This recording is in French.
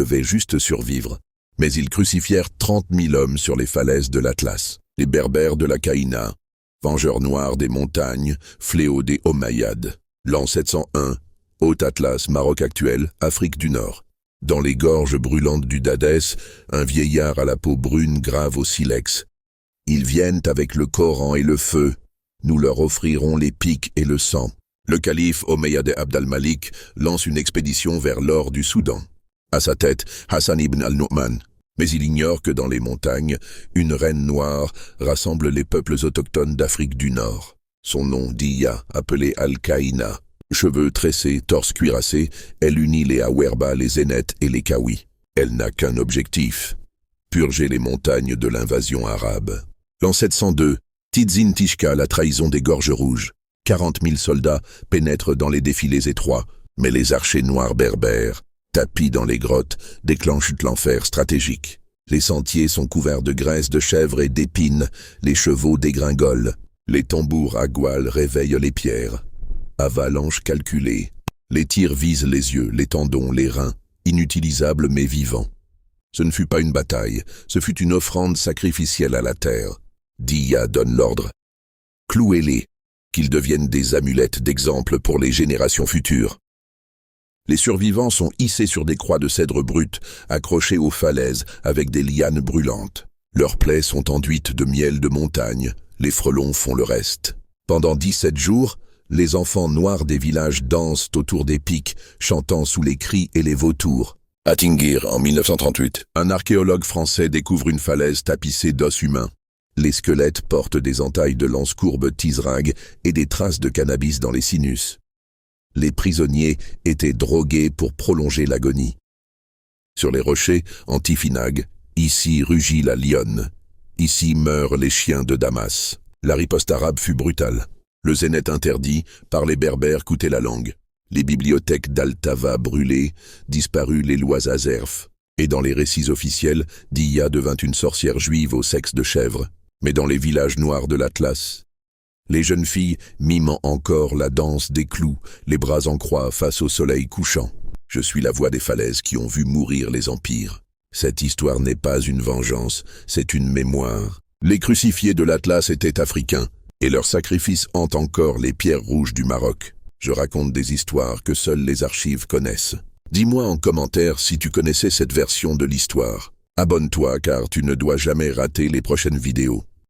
devaient juste survivre. Mais ils crucifièrent 30 000 hommes sur les falaises de l'Atlas. Les Berbères de la Caïna, vengeurs noirs des montagnes, fléaux des Omeyyades. L'an 701, Haut-Atlas, Maroc actuel, Afrique du Nord. Dans les gorges brûlantes du Dadès, un vieillard à la peau brune grave au silex. Ils viennent avec le Coran et le feu. Nous leur offrirons les piques et le sang. Le calife Omeyyade Abd al-Malik lance une expédition vers l'or du Soudan. À sa tête, Hassan ibn al-Nu'man. Mais il ignore que dans les montagnes, une reine noire rassemble les peuples autochtones d'Afrique du Nord. Son nom, Diya, appelé Al-Kaïna. Cheveux tressés, torse cuirassé, elle unit les Awerba, les Zénètes et les Kawi. Elle n'a qu'un objectif, purger les montagnes de l'invasion arabe. L'an 702, Tidzin Tishka, la trahison des gorges rouges. 40 000 soldats pénètrent dans les défilés étroits, mais les archers noirs berbères, tapis dans les grottes, déclenchent l'enfer stratégique. Les sentiers sont couverts de graisse de chèvre et d'épines, les chevaux dégringolent. Les tambours à goual réveillent les pierres. Avalanche calculée. Les tirs visent les yeux, les tendons, les reins, inutilisables mais vivants. Ce ne fut pas une bataille, ce fut une offrande sacrificielle à la terre. Diya donne l'ordre. Clouez-les, qu'ils deviennent des amulettes d'exemple pour les générations futures. Les survivants sont hissés sur des croix de cèdre brut, accrochés aux falaises avec des lianes brûlantes. Leurs plaies sont enduites de miel de montagne, les frelons font le reste. Pendant 17 jours, les enfants noirs des villages dansent autour des pics, chantant sous les cris et les vautours. À Tingir, en 1938, un archéologue français découvre une falaise tapissée d'os humains. Les squelettes portent des entailles de lances courbes tisrag et des traces de cannabis dans les sinus. Les prisonniers étaient drogués pour prolonger l'agonie. Sur les rochers, en Tifinag, ici rugit la lionne. Ici meurent les chiens de Damas. La riposte arabe fut brutale. Le zénith interdit, par les berbères coûtait la langue. Les bibliothèques d'Al-Tava brûlées, disparues les lois Azerf. Et dans les récits officiels, Diya devint une sorcière juive au sexe de chèvre. Mais dans les villages noirs de l'Atlas, les jeunes filles miment encore la danse des clous, les bras en croix face au soleil couchant. Je suis la voix des falaises qui ont vu mourir les empires. Cette histoire n'est pas une vengeance, c'est une mémoire. Les crucifiés de l'Atlas étaient africains, et leurs sacrifices hantent encore les pierres rouges du Maroc. Je raconte des histoires que seules les archives connaissent. Dis-moi en commentaire si tu connaissais cette version de l'histoire. Abonne-toi car tu ne dois jamais rater les prochaines vidéos.